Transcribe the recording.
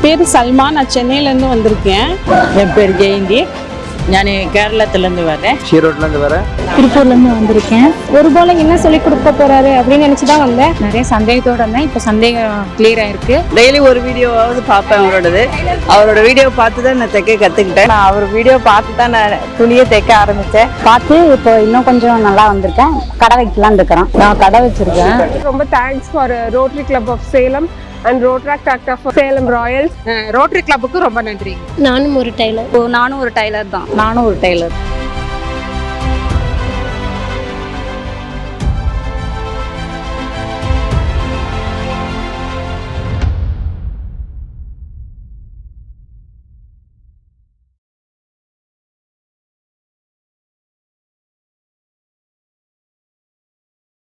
பேர் சல்மா, நான் சென்னையிலேருந்து வந்திருக்கேன். என் பேர் ஜெயந்தி, நான் கேரளத்துலேருந்து வரேன். ஈரோட்லேருந்து வரேன். திருப்பூர்லேருந்து வந்திருக்கேன். ஒரு போல என்ன சொல்லி கொடுக்க போறாரு அப்படின்னு நினச்சி தான் வந்தேன். நிறைய சந்தேகத்தோட இருந்தேன், இப்போ சந்தேகம் கிளியர் ஆயிருக்கு. டெய்லி ஒரு வீடியோவாவது பார்ப்பேன் அவரோட வீடியோ பார்த்து தான் நான் தைக்க கற்றுக்கிட்டேன். நான் அவர் வீடியோ பார்த்து தான் நான் துணியை தைக்க ஆரம்பித்தேன். பார்த்து இப்போ இன்னும் கொஞ்சம் நல்லா வந்திருக்கேன். கடை வைக்கலான்னு இருக்கிறேன். நான் கடை வச்சிருக்கேன். ரொம்ப thanks for Rotary Club of Salem and ROTARACT of Salem Royals. Rotary கிளப்புக்கு ரொம்ப நன்றி. நானும் ஒரு டைலர். நானும் ஒரு டைலர் தான். நானும் ஒரு டைலர்.